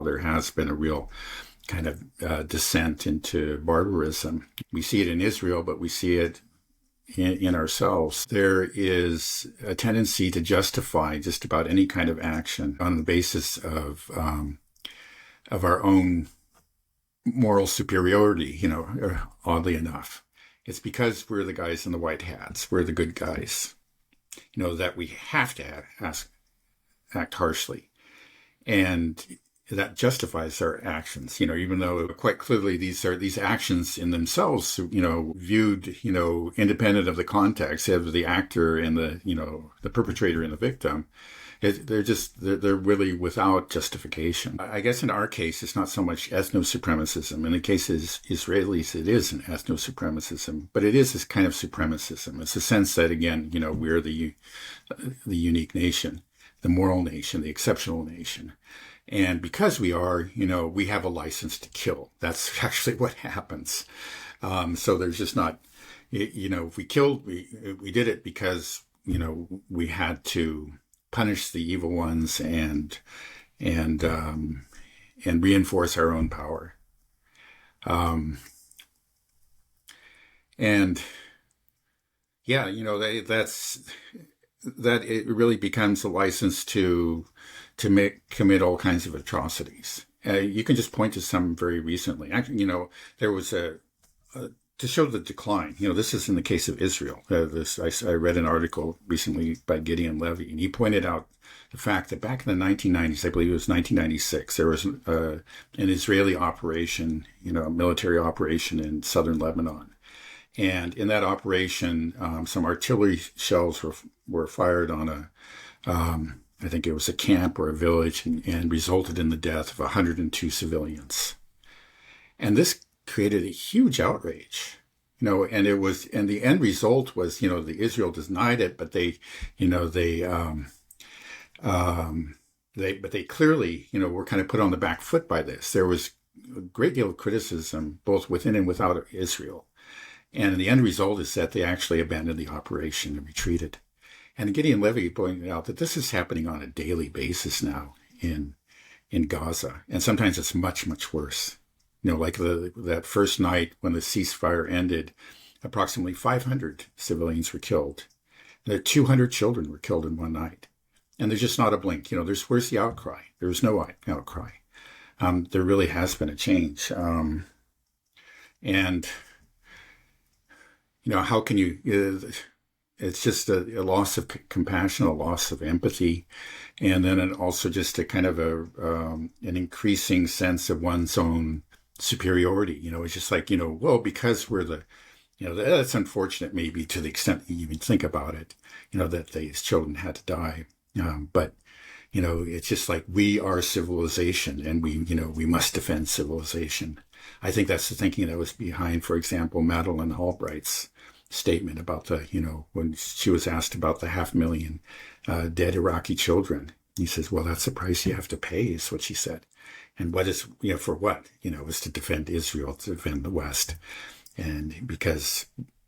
There has been a real kind of descent into barbarism. We see it in Israel, but we see it in ourselves. There is a tendency to justify just about any kind of action on the basis of our own moral superiority, oddly enough. It's because we're the guys in the white hats, we're the good guys, that we have to act harshly. And that justifies our actions, even though quite clearly these actions in themselves, viewed, independent of the context of the actor and the perpetrator and the victim, they're really without justification. I guess in our case, it's not so much ethno-supremacism. In the case of Israelis, it is an ethno-supremacism, but it is this kind of supremacism. It's a sense that, again, we're the unique nation, the moral nation, the exceptional nation. And because we are, we have a license to kill. That's actually what happens. So there's just not, if we killed, we did it because, we had to punish the evil ones and reinforce our own power. And yeah, that it really becomes a license to commit all kinds of atrocities. You can just point to some very recently. Actually, there was to show the decline. This is in the case of Israel. I read an article recently by Gideon Levy, and he pointed out the fact that back in the 1990s, I believe it was 1996, there was an Israeli operation, a military operation in southern Lebanon. And in that operation, some artillery shells were fired on I think it was a camp or a village, and resulted in the death of 102 civilians. And this created a huge outrage, and the end result was, the Israel denied it, but they clearly, were kind of put on the back foot by this. There was a great deal of criticism, both within and without Israel. And the end result is that they actually abandoned the operation and retreated. And Gideon Levy pointed out that this is happening on a daily basis now in Gaza. And sometimes it's much, much worse. Like that first night when the ceasefire ended, approximately 500 civilians were killed. 200 children were killed in one night. And there's just not a blink. Where's the outcry? There's no outcry. There really has been a change. And how can you... It's just a loss of compassion, a loss of empathy, and then also just a kind of an increasing sense of one's own superiority. It's just like, well, because we're that's unfortunate maybe to the extent that you even think about it, that these children had to die. But, it's just like we are civilization, and we must defend civilization. I think that's the thinking that was behind, for example, Madeleine Albright's statement about when she was asked about the 500,000 dead Iraqi children. He says, well, that's the price you have to pay, is what she said. And what is, for what? It was to defend Israel, to defend the West. And because,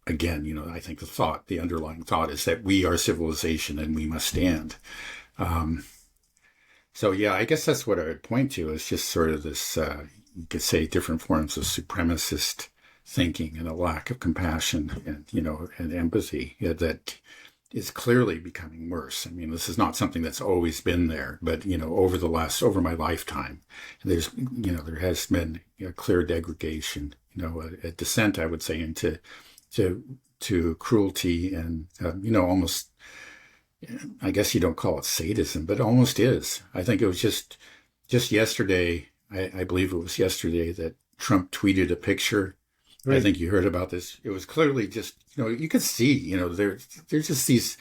again, I think the underlying thought is that we are civilization and we must stand. So, yeah, I guess that's what I would point to, is just sort of this, you could say, different forms of supremacist thinking and a lack of compassion and empathy that is clearly becoming worse. I mean, this is not something that's always been there, but over my lifetime, there has been a clear degradation, a descent, I would say, into cruelty and almost, I guess you don't call it sadism, but it almost is. I think it was just yesterday. I believe it was yesterday that Trump tweeted a picture. Right. I think you heard about this. It was clearly just, you could see, there's just these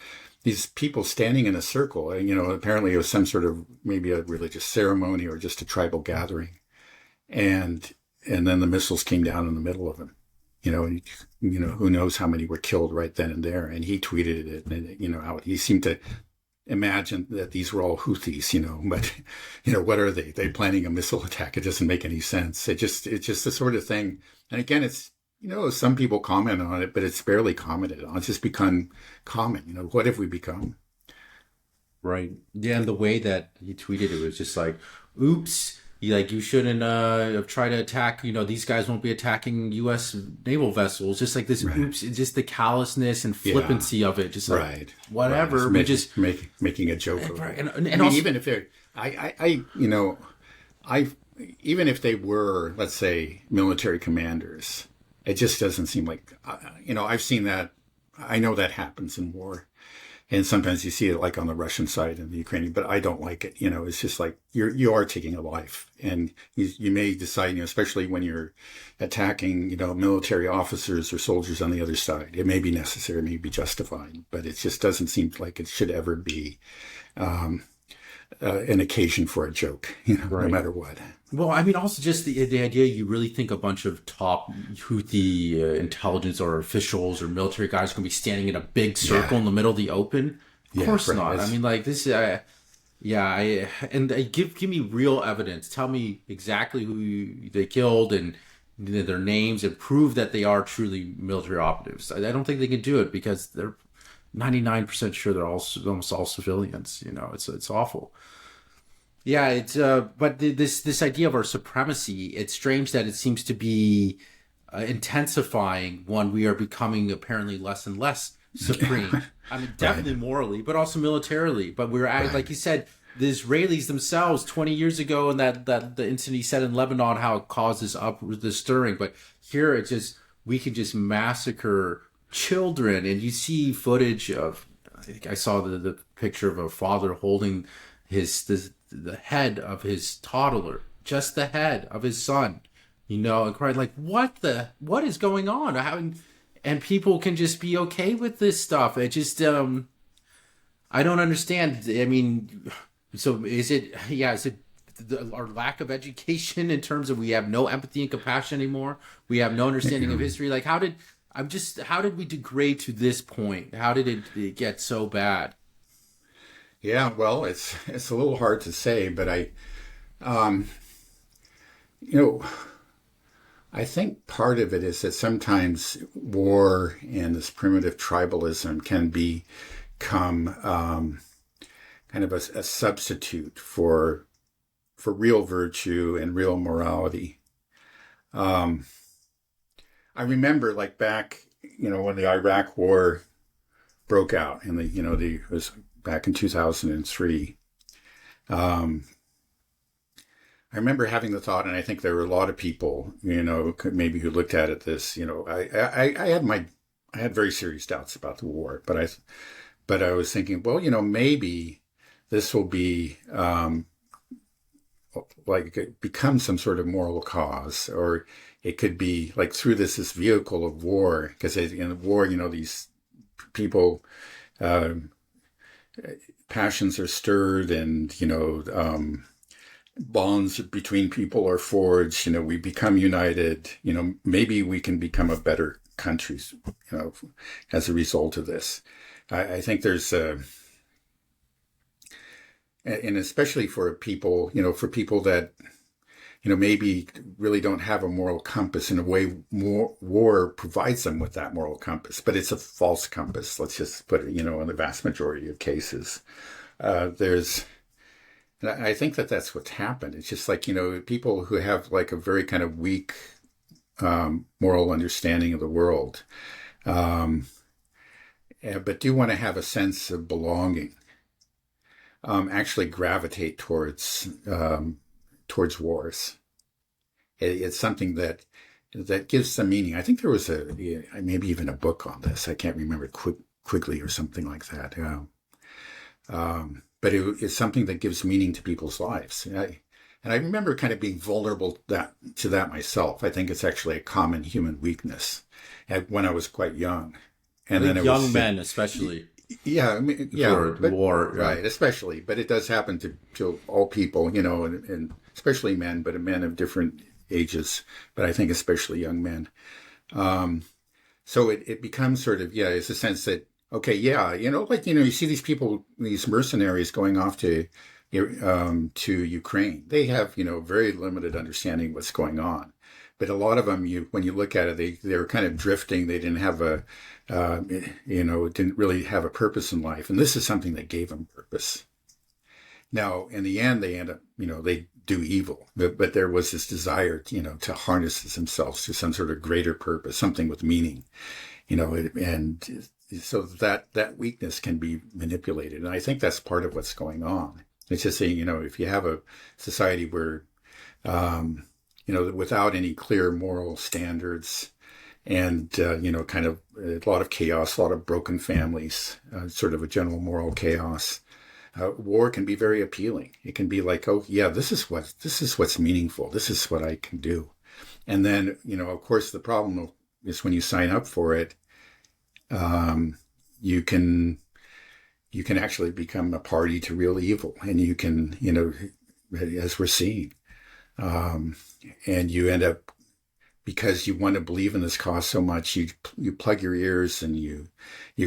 people standing in a circle. And, apparently it was some sort of maybe a religious ceremony or just a tribal gathering. And then the missiles came down in the middle of them, and, who knows how many were killed right then and there. And he tweeted it, and, he seemed to imagine that these were all Houthis, but, what are they? They're planning a missile attack. It doesn't make any sense. It's just the sort of thing. And again, it's, some people comment on it, but it's barely commented on. It's just become common. What have we become? Right. Yeah. And the way that he tweeted it was just like, oops, you shouldn't have tried to attack. These guys won't be attacking U.S. naval vessels. Just like this, Right. oops, it's just the callousness and Yeah. flippancy of it. Just like Right. Right. It's whatever. We just making a joke of right, it. I and mean, also even if they're, I, even if they were, let's say, military commanders, it just doesn't seem like, I've seen that. I know that happens in war. And sometimes you see it like on the Russian side and the Ukrainian, but I don't like it. It's just like you are taking a life, and you may decide, especially when you're attacking, military officers or soldiers on the other side. It may be necessary, it may be justified, but it just doesn't seem like it should ever be an occasion for a joke, no right. matter what. Well, I mean, also just the idea you really think a bunch of top Houthi intelligence or officials or military guys are going to be standing in a big circle Yeah, in the middle of the open? Of yeah, course right. not. I mean, like this. Yeah, give me real evidence. Tell me exactly who they killed and their names, and prove that they are truly military operatives. I don't think they can do it because they're 99% sure they're all almost all civilians. It's awful. Yeah, it's but this idea of our supremacy, it's strange that it seems to be intensifying when we are becoming apparently less and less supreme. I mean, Right, definitely morally, but also militarily. But we're at, right. like you said, the Israelis themselves 20 years ago, and that the incident he said in Lebanon, how it causes up the stirring. But here, it's just we can just massacre children, and you see footage of. I think I saw the picture of a father holding the head of his toddler, just the head of his son, and cried like, what is going on? And people can just be okay with this stuff. It just, I don't understand. I mean, so is it our lack of education in terms of we have no empathy and compassion anymore? We have no understanding of history. Like, how did we degrade to this point? How did it get so bad? Yeah, well, it's a little hard to say, but um, you know, I think part of it is that sometimes war and this primitive tribalism can become kind of a substitute for real virtue and real morality. Um, I remember, like, back, when the Iraq War broke out, and it was back in 2003. Um, I remember having the thought, and I think there were a lot of people, maybe who looked at it I had very serious doubts about the war, but I was thinking, well, maybe this will be like it become some sort of moral cause, or it could be like through this vehicle of war, because in war, these people, uh, passions are stirred, and bonds between people are forged. We become united. Maybe we can become a better country, as a result of this. I think there's and especially for people, for people that maybe really don't have a moral compass. In a way, war provides them with that moral compass, but it's a false compass. Let's just put it, in the vast majority of cases. There's, and I think that's what's happened. It's just like, people who have like a very kind of weak moral understanding of the world, um, but do want to have a sense of belonging, actually gravitate towards wars. It's something that gives some meaning. I think there was maybe even a book on this. I can't remember, Quigley or something like that. But it's something that gives meaning to people's lives. And I remember kind of being vulnerable to that myself. I think it's actually a common human weakness when I was quite young. I And then think it young was, men, especially yeah, I mean, yeah, for but war. right, especially, but it does happen to all people, and especially men, but men of different ages, but I think especially young men. Um, so it becomes sort of, yeah, it's a sense that, okay, yeah, like, you see these people, these mercenaries going off to Ukraine. They have, very limited understanding of what's going on. But a lot of them, when you look at it, they were kind of drifting. They didn't have didn't really have a purpose in life. And this is something that gave them purpose. Now, in the end, they end up, they do evil, but there was this desire, to harness themselves to some sort of greater purpose, something with meaning, and so that weakness can be manipulated. And I think that's part of what's going on. It's just saying, if you have a society where, without any clear moral standards and, kind of a lot of chaos, a lot of broken families, sort of a general moral chaos, war can be very appealing. It can be like, oh yeah, this is what's meaningful. This is what I can do. And then, of course, the problem is when you sign up for it, you can actually become a party to real evil, and you can, as we're seeing, and you end up, because you want to believe in this cause so much, you plug your ears and you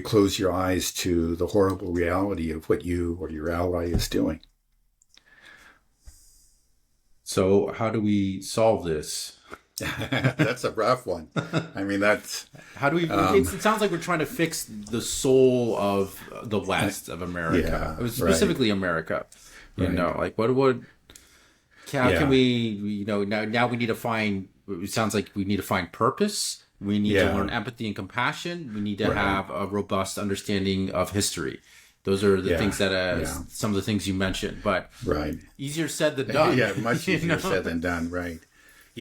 close your eyes to the horrible reality of what you or your ally is doing. So how do we solve this? That's a rough one. I mean, that's how do we? It sounds like we're trying to fix the soul of the West of America, specifically America. Like what? How can we? Now we need to find. It sounds like we need to find purpose. We need to learn empathy and compassion. We need to have a robust understanding of history. Those are the things that some of the things you mentioned, but easier said than done. Yeah, much easier said than done. Right.